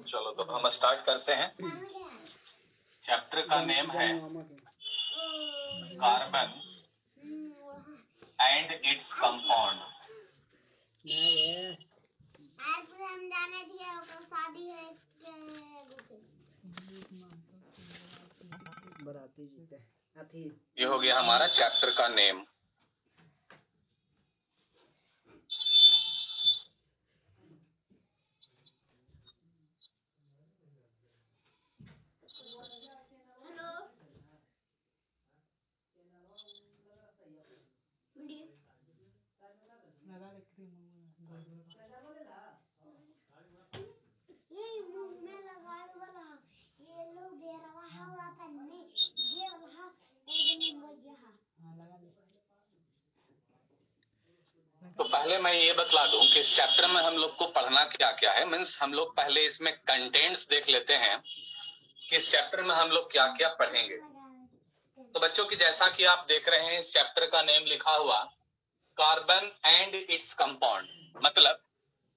चलो तो हम स्टार्ट करते हैं। चैप्टर का नेम है कार्बन एंड इट्स कंपाउंड। ये हो गया हमारा चैप्टर का नेम। तो पहले मैं ये बतला दूं कि इस चैप्टर में हम लोग को पढ़ना क्या क्या है। मीन्स हम लोग पहले इसमें कंटेंट्स देख लेते हैं कि इस चैप्टर में हम लोग क्या क्या पढ़ेंगे। तो बच्चों की जैसा कि आप देख रहे हैं इस चैप्टर का नेम लिखा हुआ कार्बन एंड इट्स कंपाउंड, मतलब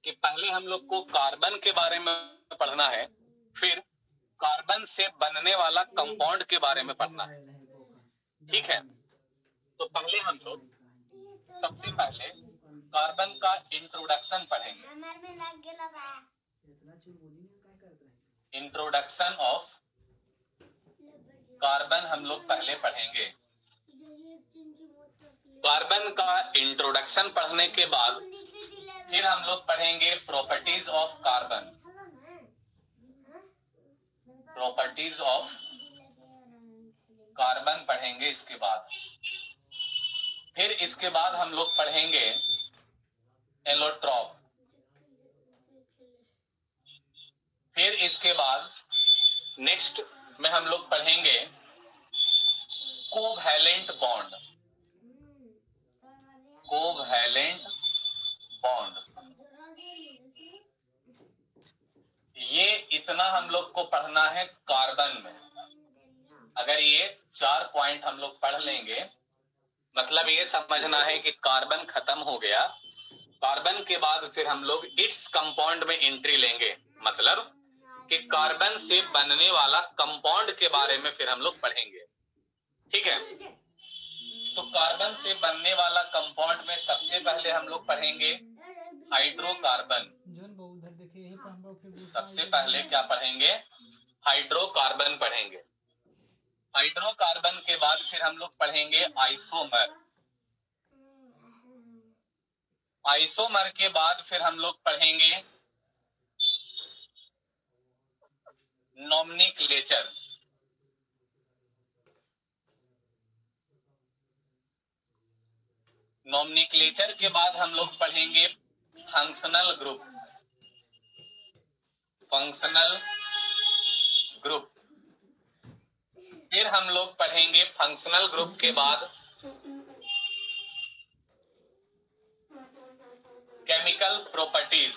कि पहले हम लोग को कार्बन के बारे में पढ़ना है, फिर कार्बन से बनने वाला कंपाउंड के बारे में पढ़ना है। ठीक है, तो पहले हम लोग सबसे पहले कार्बन का इंट्रोडक्शन पढ़ेंगे। इंट्रोडक्शन ऑफ कार्बन हम लोग पहले पढ़ेंगे। कार्बन का इंट्रोडक्शन पढ़ने के बाद फिर हम लोग पढ़ेंगे properties of carbon. Properties of carbon पढ़ेंगे इसके बाद। फिर इसके बाद हम लोग पढ़ेंगे एलोट्रॉप। फिर इसके बाद नेक्स्ट में हम लोग पढ़ेंगे कोवैलेंट बॉन्ड। कोवैलेंट बॉन्ड, ये इतना हम लोग को पढ़ना है कार्बन में। अगर ये 4 पॉइंट हम लोग पढ़ लेंगे, मतलब ये समझना है कि कार्बन खत्म हो गया। कार्बन के बाद फिर हम लोग इट्स कंपाउंड में एंट्री लेंगे, मतलब कि कार्बन से बनने वाला कंपाउंड के बारे में फिर हम लोग पढ़ेंगे। ठीक है, तो कार्बन से बनने वाला कंपाउंड में सबसे पहले हम लोग पढ़ेंगे हाइड्रोकार्बन। सबसे पहले क्या पढ़ेंगे? हाइड्रोकार्बन पढ़ेंगे। हाइड्रोकार्बन के बाद फिर हम लोग पढ़ेंगे आइसोमर। आइसोमर के बाद फिर हम लोग पढ़ेंगे नॉमेनक्लेचर। नॉमेनक्लेचर के बाद हम लोग पढ़ेंगे फंक्शनल ग्रुप। फंक्शनल ग्रुप, फिर हम लोग पढ़ेंगे फंक्शनल ग्रुप के बाद chemical properties.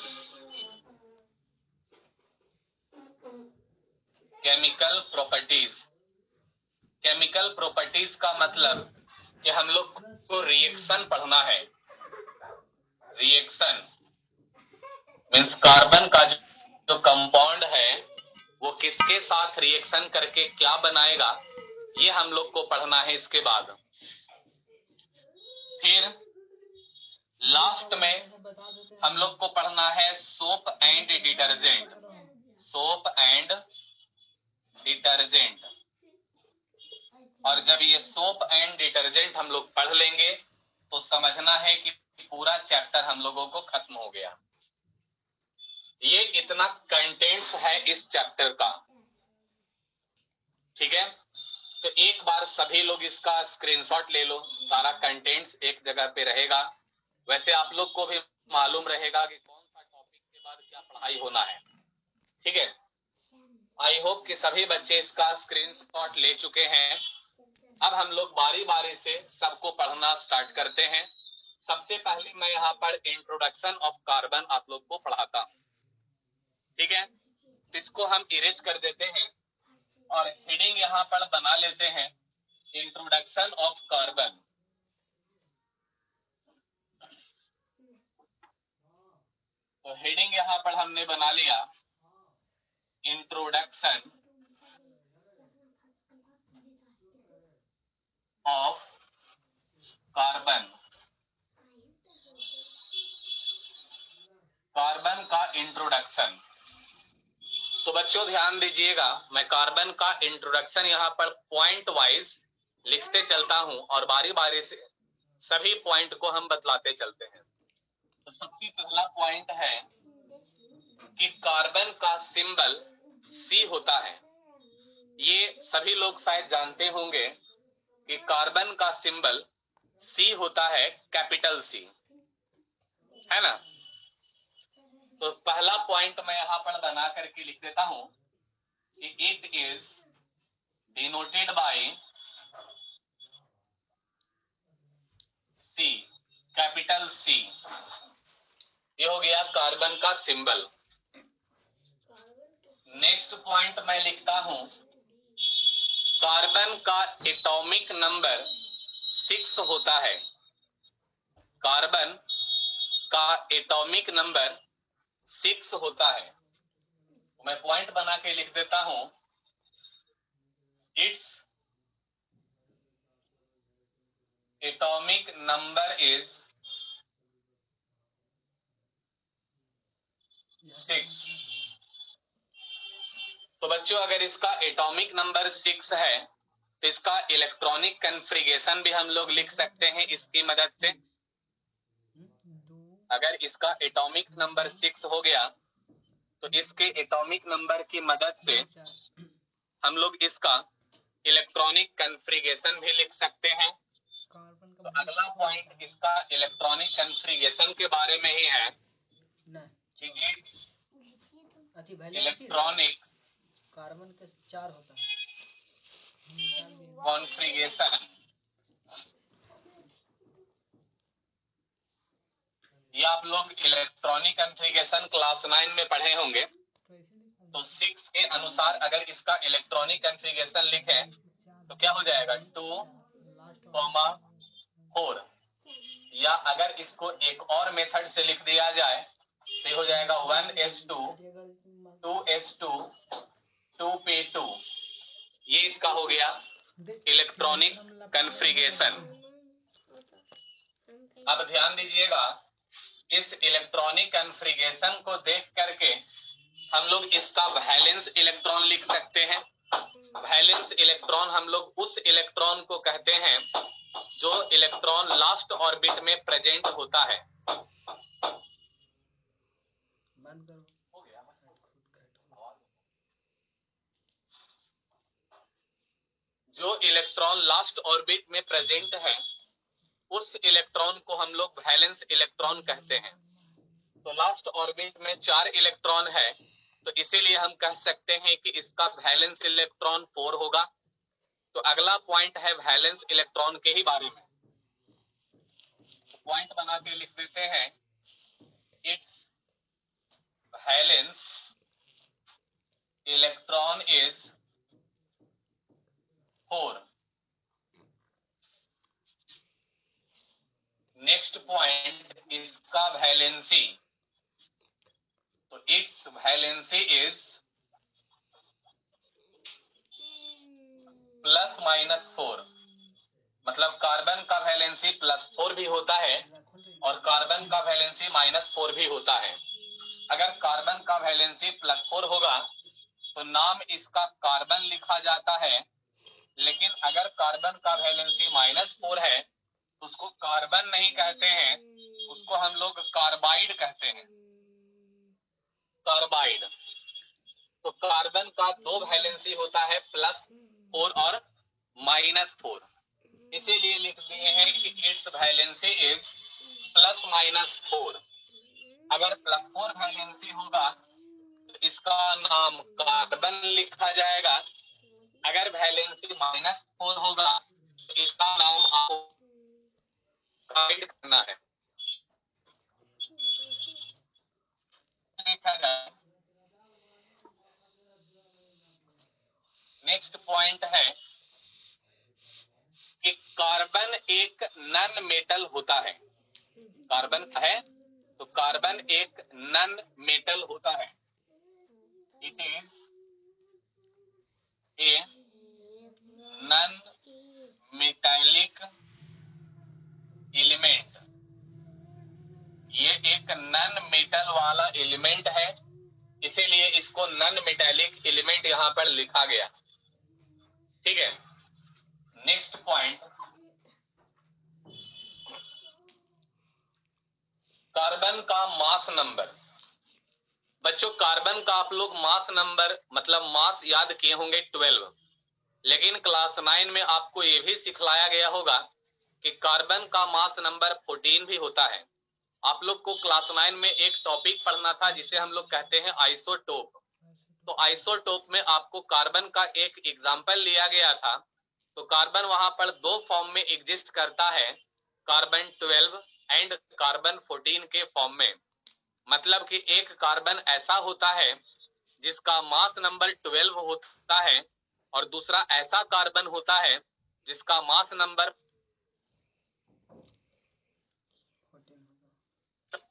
Chemical properties, chemical properties का मतलब कि हम लोग को रिएक्शन पढ़ना है। रिएक्शन मीन्स कार्बन का जो कंपाउंड है वो किसके साथ रिएक्शन करके क्या बनाएगा, ये हम लोग को पढ़ना है इसके बाद। फिर लास्ट में हम लोग को पढ़ना है soap and detergent. Soap and detergent, और जब ये सोप एंड डिटर्जेंट हम लोग पढ़ लेंगे तो समझना है कि पूरा चैप्टर हम लोगों को खत्म हो गया। ये इतना कंटेंट्स है इस चैप्टर का। ठीक है, तो एक बार सभी लोग इसका स्क्रीनशॉट ले लो। सारा कंटेंट्स एक जगह पे रहेगा। वैसे आप लोग को भी मालूम रहेगा कि कौन सा टॉपिक के बाद क्या पढ़ाई होना है। ठीक है, आई होप कि सभी बच्चे इसका स्क्रीनशॉट ले चुके हैं। अब हम लोग बारी बारी से सबको पढ़ना स्टार्ट करते हैं। सबसे पहले मैं यहाँ पर इंट्रोडक्शन ऑफ कार्बन आप लोग को पढ़ाता हूँ। ठीक है, इसको हम इरेज कर देते हैं और हेडिंग यहाँ पर बना लेते हैं इंट्रोडक्शन ऑफ कार्बन। तो हेडिंग यहाँ पर हमने बना लिया इंट्रोडक्शन ऑफ कार्बन, कार्बन का इंट्रोडक्शन। तो बच्चों ध्यान दीजिएगा, मैं कार्बन का इंट्रोडक्शन यहाँ पर पॉइंट वाइज लिखते चलता हूं और बारी बारी से सभी पॉइंट को हम बतलाते चलते हैं। तो सबसे पहला पॉइंट है कि कार्बन का सिंबल सी होता है। ये सभी लोग शायद जानते होंगे कि कार्बन का सिंबल सी होता है, कैपिटल सी, है ना। तो पहला पॉइंट मैं यहां पर बना करके लिख देता हूं कि it is denoted by C, capital C. ये हो गया कार्बन का सिंबल। नेक्स्ट पॉइंट मैं लिखता हूं, कार्बन का एटॉमिक नंबर 6 होता है। कार्बन का एटॉमिक नंबर 6 होता है। मैं पॉइंट बना के लिख देता हूं, इट्स एटॉमिक नंबर इज 6। तो बच्चों अगर इसका एटॉमिक नंबर 6 है तो इसका इलेक्ट्रॉनिक कन्फिगरेशन भी हम लोग लिख सकते हैं इसकी मदद से। अगर इसका एटॉमिक नंबर 6 हो गया तो इसके एटॉमिक नंबर की मदद से हम लोग इसका इलेक्ट्रॉनिक कन्फिगरेशन भी लिख सकते हैं। तो अगला पॉइंट इसका इलेक्ट्रॉनिक कन्फिगरेशन के बारे में ही है कि इलेक्ट्रॉनिक कार्बन के 4 होता है कॉन्फ़िगरेशन। ये आप लोग इलेक्ट्रॉनिक कॉन्फ़िगरेशन क्लास 9 में पढ़े होंगे। तो 6 के अनुसार अगर इसका इलेक्ट्रॉनिक कॉन्फ़िगरेशन लिखे तो क्या हो जाएगा 2,4, या अगर इसको एक और मेथड से लिख दिया जाए तो हो जाएगा 1s2 2s2 2p2। ये इसका हो गया इलेक्ट्रॉनिक कॉन्फ़िगरेशन। अब ध्यान दीजिएगा, इस इलेक्ट्रॉनिक कॉन्फ़िगरेशन को देख करके हम लोग इसका वैलेंस इलेक्ट्रॉन लिख सकते हैं। वैलेंस इलेक्ट्रॉन हम लोग उस इलेक्ट्रॉन को कहते हैं जो इलेक्ट्रॉन लास्ट ऑर्बिट में प्रेजेंट होता है। हो गया। जो इलेक्ट्रॉन लास्ट ऑर्बिट में प्रेजेंट है उस इलेक्ट्रॉन को हम लोग वैलेंस इलेक्ट्रॉन कहते हैं। तो लास्ट ऑर्बिट में 4 इलेक्ट्रॉन है, तो इसीलिए हम कह सकते हैं कि इसका वैलेंस इलेक्ट्रॉन 4 होगा। तो अगला पॉइंट है वैलेंस इलेक्ट्रॉन के ही बारे में। पॉइंट बना के लिख देते हैं, it's valence electron is 4। Next point इसका वैलेंसी, तो इट्स वैलेंसी इज +-4। मतलब कार्बन का वैलेंसी +4 भी होता है और कार्बन का वैलेंसी -4 भी होता है। अगर कार्बन का वैलेंसी +4 होगा तो नाम इसका कार्बन लिखा जाता है, लेकिन अगर कार्बन का वैलेंसी -4 है तो उसको कार्बन नहीं कहते हैं, उसको हम लोग कार्बाइड कहते हैं। कार्बाइड। तो कार्बन का 2 वैलेंसी होता है, +4 और -4। इसीलिए लिख दिए हैं कि इट्स वैलेंसी इज +-4। अगर +4 वैलेंसी होगा तो इसका नाम कार्बन लिखा जाएगा। अगर वैलेंसी -4 होगा तो इसका नाम आपको कार्बाइड करना है। लिखा जाए। नेक्स्ट पॉइंट है कि कार्बन एक नॉन मेटल होता है। कार्बन है तो कार्बन एक नॉन मेटल होता है। It is a non metallic element, ये एक नॉन मेटल वाला एलिमेंट है, इसीलिए इसको नॉन मेटालिक एलिमेंट यहां पर लिखा गया। ठीक है, नेक्स्ट पॉइंट, कार्बन का मास नंबर। बच्चों कार्बन का आप लोग मास नंबर मतलब मास याद किए होंगे 12, लेकिन क्लास 9 में आपको यह भी सिखलाया गया होगा कि कार्बन का मास नंबर 14 भी होता है। आप लोग को क्लास 9 में एक टॉपिक पढ़ना था जिसे हम लोग कहते हैं आइसोटोप। तो आइसोटोप में आपको कार्बन का एक एग्जाम्पल लिया गया था। तो कार्बन वहां पर दो फॉर्म में एग्जिस्ट करता है, कार्बन 12 एंड कार्बन 14 के फॉर्म में। मतलब कि एक कार्बन ऐसा होता है जिसका मास नंबर 12 होता है और दूसरा ऐसा कार्बन होता है जिसका मास नंबर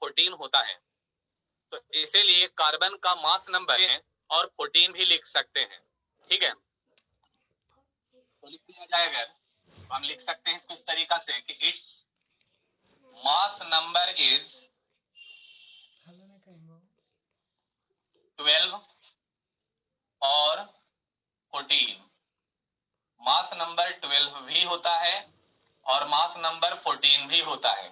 14 होता है। तो इसीलिए कार्बन का मास नंबर है और 14 भी लिख सकते हैं। ठीक है, तो लिख दिया जाए अगर तो हम लिख सकते हैं इसको इस तरीका से कि इट्स मास नंबर इज 12 और 14। मास नंबर 12 भी होता है और मास नंबर 14 भी होता है।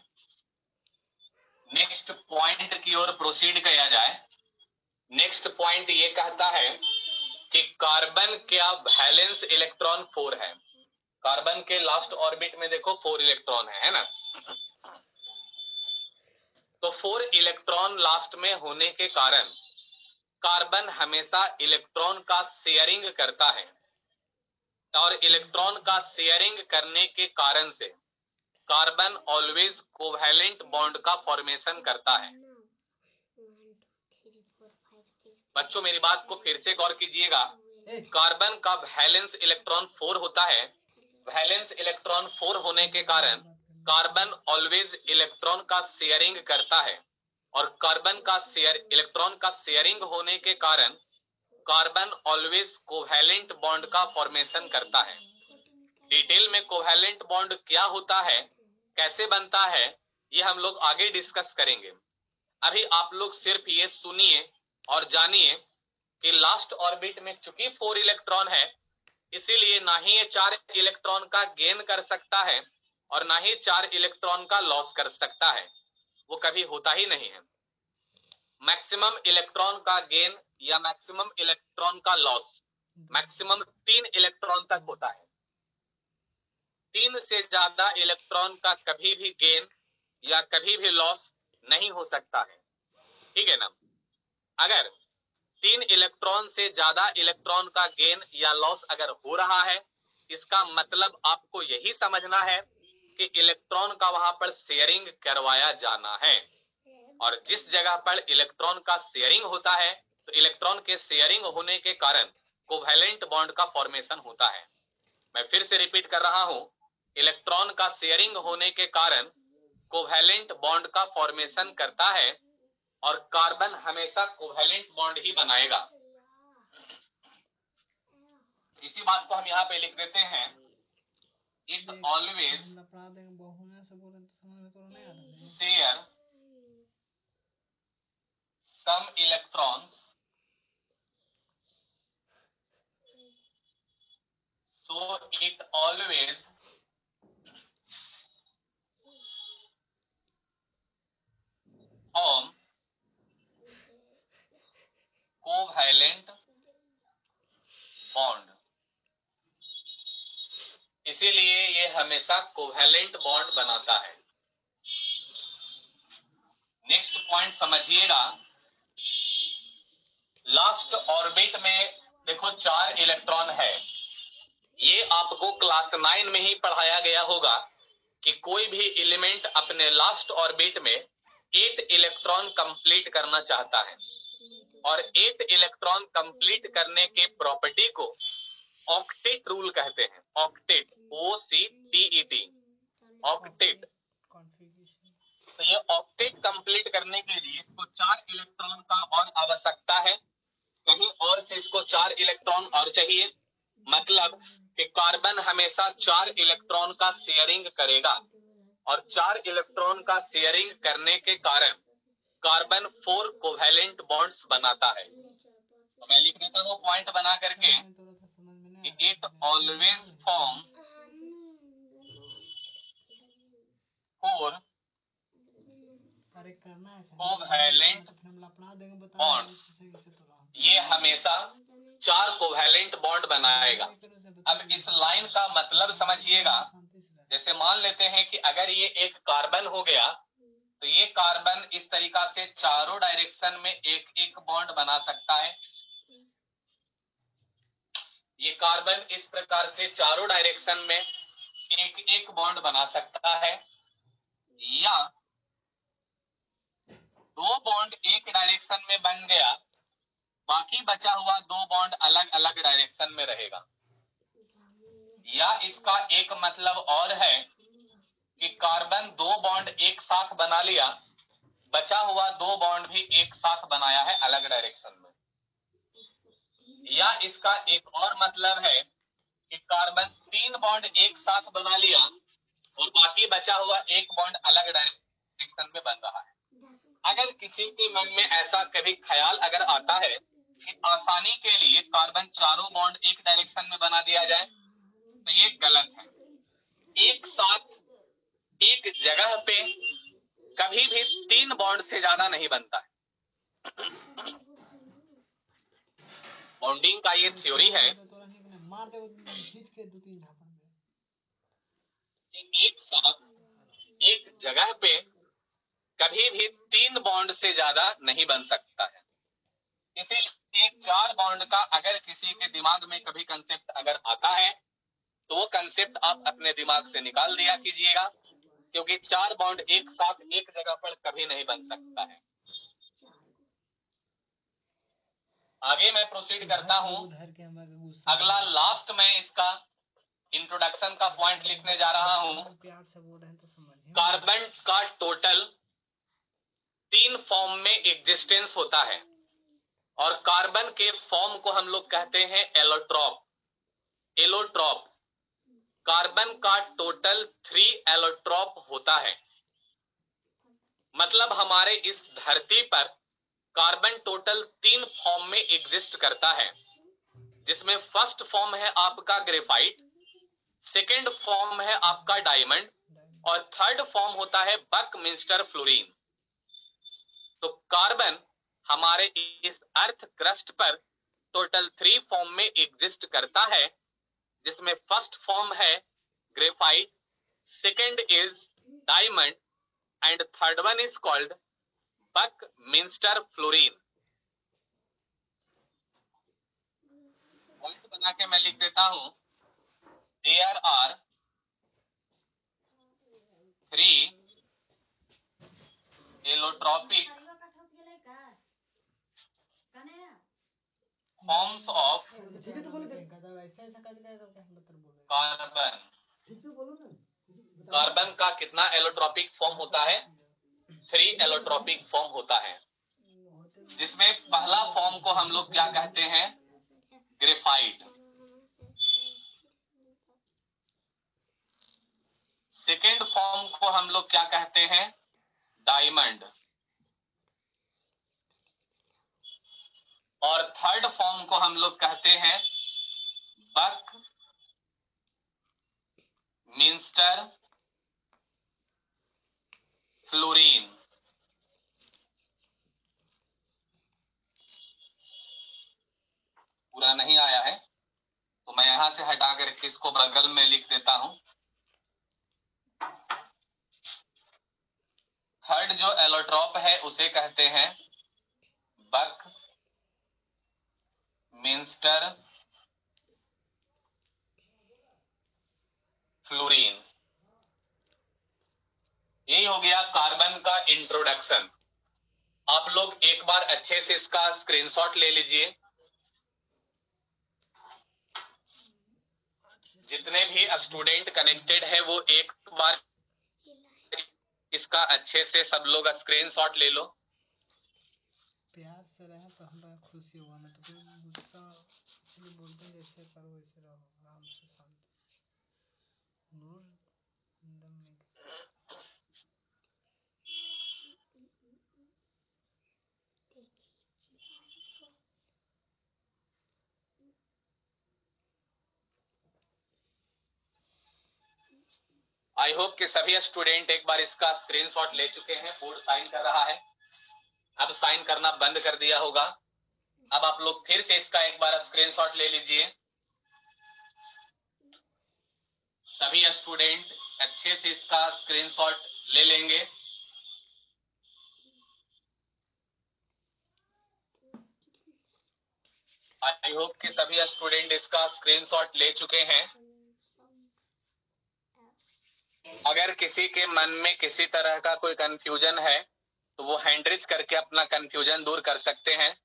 नेक्स्ट पॉइंट की ओर प्रोसीड किया जाए। नेक्स्ट पॉइंट ये कहता है कि कार्बन का वैलेंस इलेक्ट्रॉन 4 है। कार्बन के लास्ट ऑर्बिट में देखो 4 इलेक्ट्रॉन है ना। तो 4 इलेक्ट्रॉन लास्ट में होने के कारण कार्बन हमेशा इलेक्ट्रॉन का शेयरिंग करता है और इलेक्ट्रॉन का शेयरिंग करने के कारण से कार्बन ऑलवेज कोवैलेंट बॉन्ड का फॉर्मेशन करता है। बच्चों मेरी बात को फिर से गौर कीजिएगा। कार्बन का वैलेंस इलेक्ट्रॉन 4 होता है। वैलेंस इलेक्ट्रॉन 4 होने के कारण कार्बन ऑलवेज इलेक्ट्रॉन का शेयरिंग करता है और कार्बन का इलेक्ट्रॉन का शेयरिंग होने के कारण कार्बन ऑलवेज कोवैलेंट बॉन्ड का फॉर्मेशन करता है। डिटेल में कोवैलेंट बॉन्ड क्या होता है, कैसे बनता है, ये हम लोग आगे डिस्कस करेंगे। अभी आप लोग सिर्फ ये सुनिए और जानिए कि लास्ट ऑर्बिट में चूंकि 4 इलेक्ट्रॉन है, इसीलिए ना ही ये 4 इलेक्ट्रॉन का गेन कर सकता है और ना ही 4 इलेक्ट्रॉन का लॉस कर सकता है। वो कभी होता ही नहीं है। मैक्सिमम इलेक्ट्रॉन का गेन या मैक्सिमम इलेक्ट्रॉन का लॉस मैक्सिमम 3 इलेक्ट्रॉन तक होता है। 3 से ज्यादा इलेक्ट्रॉन का कभी भी गेन या कभी भी लॉस नहीं हो सकता है। ठीक है ना। अगर 3 इलेक्ट्रॉन से ज्यादा इलेक्ट्रॉन का गेन या लॉस अगर हो रहा है, इसका मतलब आपको यही समझना है कि इलेक्ट्रॉन का वहां पर शेयरिंग करवाया जाना है। और जिस जगह पर इलेक्ट्रॉन का शेयरिंग होता है तो इलेक्ट्रॉन के शेयरिंग होने के कारण कोवैलेंट बॉन्ड का फॉर्मेशन होता है। मैं फिर से रिपीट कर रहा हूं, इलेक्ट्रॉन का शेयरिंग होने के कारण कोवैलेंट बॉन्ड का फॉर्मेशन करता है और कार्बन हमेशा कोवैलेंट बॉन्ड ही बनाएगा। इसी बात को हम यहाँ पे लिख देते हैं, it always share some electrons so it always form covalent bond। इसीलिए ये हमेशा कोवैलेंट बॉन्ड बनाता है। नेक्स्ट पॉइंट समझिएगा। लास्ट ऑर्बिट में देखो 4 इलेक्ट्रॉन है। ये आपको क्लास 9 में ही पढ़ाया गया होगा कि कोई भी एलिमेंट अपने लास्ट ऑर्बिट में 8 इलेक्ट्रॉन कंप्लीट करना चाहता है और 8 इलेक्ट्रॉन कंप्लीट करने के प्रॉपर्टी को ऑक्टेट रूल कहते हैं। Octet, OCTET, octet. तो ये ऑक्टेट कंप्लीट करने के लिए इसको 4 इलेक्ट्रॉन का और आवश्यकता है, कहीं और से इसको 4 इलेक्ट्रॉन और चाहिए मतलब कि कार्बन हमेशा 4 इलेक्ट्रॉन का शेयरिंग करेगा और 4 इलेक्ट्रॉन का शेयरिंग करने के कारण कार्बन 4 कोवैलेंट बॉन्ड्स बनाता है। तो मैं लिख देता हूँ पॉइंट बना करके कि it always form 4 covalent bonds. ये हमेशा 4 कोवैलेंट बॉन्ड बनाएगा। अब इस लाइन का मतलब समझिएगा। जैसे मान लेते हैं कि अगर ये एक कार्बन हो गया तो ये कार्बन इस तरीका से चारों डायरेक्शन में एक एक बॉन्ड बना सकता है। ये कार्बन इस प्रकार से चारों डायरेक्शन में एक एक बॉन्ड बना सकता है, या 2 बॉन्ड एक डायरेक्शन में बन गया, बाकी बचा हुआ 2 बॉन्ड अलग अलग डायरेक्शन में रहेगा। या इसका एक मतलब और है कि कार्बन 2 बॉन्ड एक साथ बना लिया, बचा हुआ 2 बॉन्ड भी एक साथ बनाया है अलग डायरेक्शन में। या इसका एक और मतलब है कि कार्बन 3 बॉन्ड एक साथ बना लिया और बाकी बचा हुआ एक बॉन्ड अलग डायरेक्शन में बन रहा है। अगर किसी के मन में ऐसा कभी ख्याल अगर आता है कि आसानी के लिए कार्बन चारों बॉन्ड एक डायरेक्शन में बना दिया जाए, तो ये गलत है। एक साथ एक जगह पे कभी भी 3 बॉन्ड से ज्यादा नहीं बनता है। बॉन्डिंग का ये थ्योरी है कि एक साथ एक जगह पे कभी भी 3 बॉन्ड से ज्यादा नहीं बन सकता है। इसीलिए 4 बॉन्ड का अगर किसी के दिमाग में कभी कंसेप्ट अगर आता है तो वो कंसेप्ट आप अपने दिमाग से निकाल दिया कीजिएगा, क्योंकि 4 बॉन्ड एक साथ एक जगह पर कभी नहीं बन सकता है। आगे मैं प्रोसीड करता हूं। अगला लास्ट में इसका इंट्रोडक्शन का पॉइंट लिखने जा रहा हूं। कार्बन का टोटल 3 फॉर्म में एग्जिस्टेंस होता है और कार्बन के फॉर्म को हम लोग कहते हैं एलोट्रॉप। एलोट्रॉप कार्बन का टोटल 3 एलोट्रॉप होता है। मतलब हमारे इस धरती पर कार्बन टोटल 3 फॉर्म में एग्जिस्ट करता है, जिसमें फर्स्ट फॉर्म है आपका ग्रेफाइट, सेकेंड फॉर्म है आपका डायमंड और थर्ड फॉर्म होता है बकमिंस्टर फ्लोरीन। तो कार्बन हमारे इस अर्थ क्रस्ट पर टोटल 3 फॉर्म में एग्जिस्ट करता है, जिसमें फर्स्ट फॉर्म है graphite, second is diamond and third one is called buckminsterfullerene. Point बना के मैं लिख देता हूं, there are 3 allotropic forms of carbon. Carbon का कितना एलोट्रॉपिक फॉर्म होता है? 3 एलोट्रॉपिक फॉर्म होता है, जिसमें पहला फॉर्म को हम लोग क्या कहते हैं? ग्रेफाइट। सेकेंड फॉर्म को हम लोग क्या कहते हैं? डायमंड। और थर्ड फॉर्म को हम लोग कहते हैं बकमिंस्टर फ्लोरीन। पूरा नहीं आया है तो मैं यहां से हटा कर इसको बगल में लिख देता हूं। थर्ड जो एलोट्रॉप है उसे कहते हैं बकमिंस्टर फ्लोरीन। यही हो गया कार्बन का इंट्रोडक्शन। आप लोग एक बार अच्छे से इसका स्क्रीनशॉट ले लीजिए। जितने भी स्टूडेंट कनेक्टेड है वो एक बार इसका अच्छे से सब लोग स्क्रीनशॉट ले लो। प्यार से रहे तो हमारा खुशी हुआ, ना तो फिर गुस्सा इसलिए बोलते हैं जैसे करो वैसे रहो। आई होप कि सभी स्टूडेंट एक बार इसका स्क्रीनशॉट ले चुके हैं। बोर्ड साइन कर रहा है, अब साइन करना बंद कर दिया होगा। अब आप लोग फिर से इसका एक बार स्क्रीनशॉट ले लीजिए। सभी स्टूडेंट अच्छे से इसका स्क्रीनशॉट ले लेंगे। आई होप कि सभी स्टूडेंट इसका स्क्रीनशॉट ले चुके हैं। अगर किसी के मन में किसी तरह का कोई कंफ्यूजन है तो वो हैंड रेज करके अपना कंफ्यूजन दूर कर सकते हैं।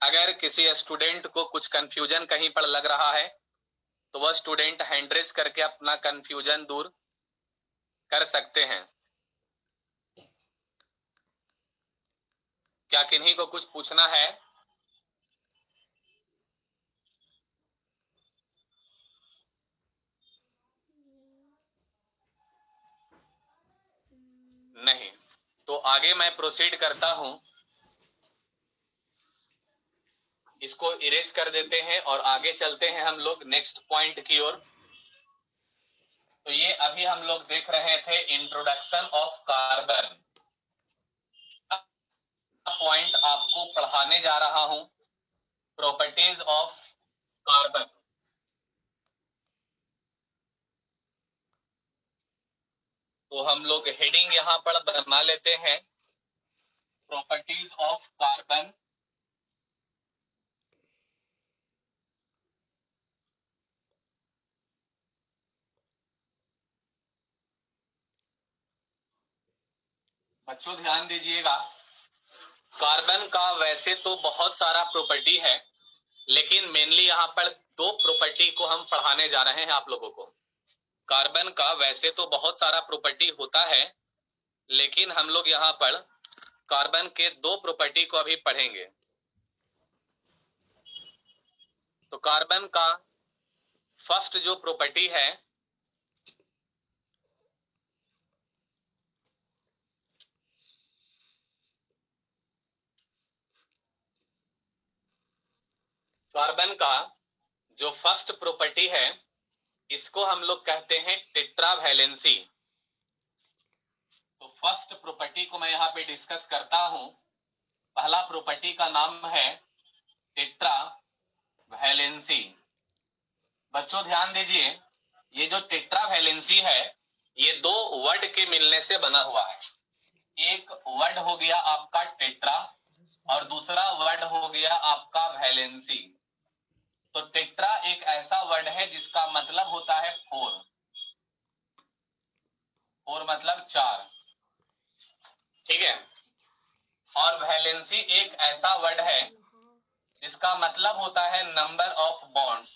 अगर किसी स्टूडेंट को कुछ कंफ्यूजन कहीं पर लग रहा है तो वह स्टूडेंट हैंड रेज करके अपना कंफ्यूजन दूर कर सकते हैं। क्या किन्हीं को कुछ पूछना है? नहीं, तो आगे मैं प्रोसीड करता हूं। इसको इरेज कर देते हैं और आगे चलते हैं हम लोग नेक्स्ट पॉइंट की ओर। तो ये अभी हम लोग देख रहे थे इंट्रोडक्शन ऑफ कार्बन। पॉइंट आपको पढ़ाने जा रहा हूं प्रॉपर्टीज ऑफ कार्बन। तो हम लोग हेडिंग यहां पर बना लेते हैं, प्रॉपर्टीज ऑफ कार्बन। बच्चों ध्यान दीजिएगा, कार्बन का वैसे तो बहुत सारा प्रॉपर्टी है, लेकिन मेनली यहाँ पर दो प्रॉपर्टी को हम पढ़ाने जा रहे हैं आप लोगों को। कार्बन का वैसे तो बहुत सारा प्रॉपर्टी होता है, लेकिन हम लोग यहाँ पर कार्बन के दो प्रॉपर्टी को अभी पढ़ेंगे। तो कार्बन का फर्स्ट जो प्रॉपर्टी है कार्बन का जो फर्स्ट प्रॉपर्टी है इसको हम लोग कहते हैं टेट्रावैलेंसी। तो फर्स्ट प्रॉपर्टी को मैं यहाँ पे डिस्कस करता हूं। पहला प्रॉपर्टी का नाम है टेट्रावैलेंसी। बच्चों ध्यान दीजिए, ये जो टेट्रावैलेंसी है ये दो वर्ड के मिलने से बना हुआ है। एक वर्ड हो गया आपका टेट्रा और दूसरा वर्ड हो गया आपका वैलेंसी। तो टेट्रा एक ऐसा वर्ड है जिसका मतलब होता है फोर। फोर मतलब चार, ठीक है। और वैलेंसी एक ऐसा वर्ड है जिसका मतलब होता है number of bonds.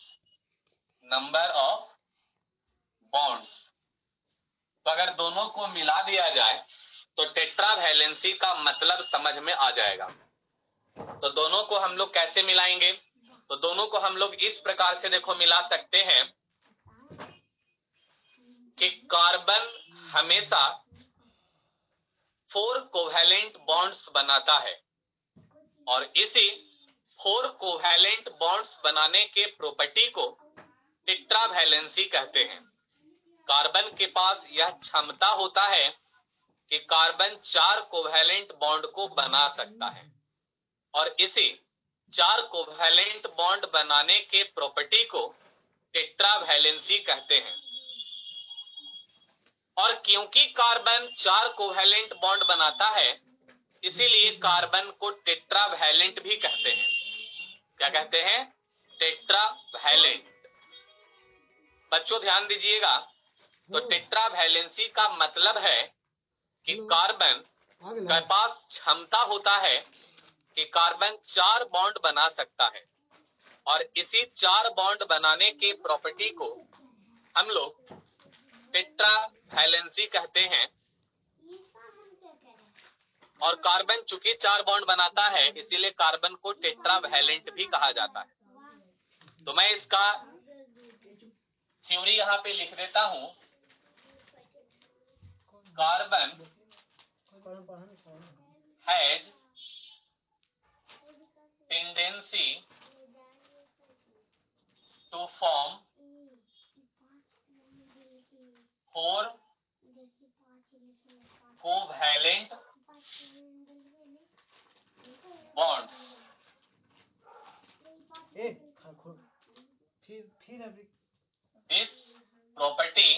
Number of bonds. तो अगर दोनों को मिला दिया जाए तो टेट्रावैलेंसी का मतलब समझ में आ जाएगा। तो दोनों को हम लोग कैसे मिलाएंगे? तो दोनों को हम लोग इस प्रकार से देखो मिला सकते हैं कि कार्बन हमेशा फोर कोवैलेंट बॉन्ड्स बनाता है और इसी फोर कोवैलेंट बॉन्ड्स बनाने के प्रॉपर्टी को टेट्रावैलेंसी कहते हैं। कार्बन के पास यह क्षमता होता है कि कार्बन चार कोवैलेंट बॉन्ड को बना सकता है और इसी चार कोवैलेंट बॉन्ड बनाने के प्रॉपर्टी को टेट्रावैलेंसी कहते हैं। और क्योंकि कार्बन चार कोवैलेंट बॉन्ड बनाता है इसीलिए कार्बन को टेट्रावैलेंट भी कहते हैं। क्या कहते हैं? टेट्रावैलेंट। बच्चों ध्यान दीजिएगा, तो टेट्रावैलेंसी का मतलब है कि कार्बन के पास क्षमता होता है कि कार्बन चार बॉन्ड बना सकता है और इसी चार बॉन्ड बनाने के प्रॉपर्टी को हम लोग टेट्रावैलेंसी कहते हैं। और कार्बन चूंकि चार बॉन्ड बनाता है इसीलिए कार्बन को टेट्रावैलेंट भी कहा जाता है। तो मैं इसका थ्योरी यहाँ पे लिख देता हूं। Carbon has tendency to form 4 covalent bonds. फिर अभी This property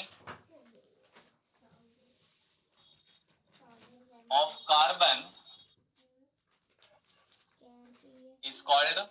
of carbon is called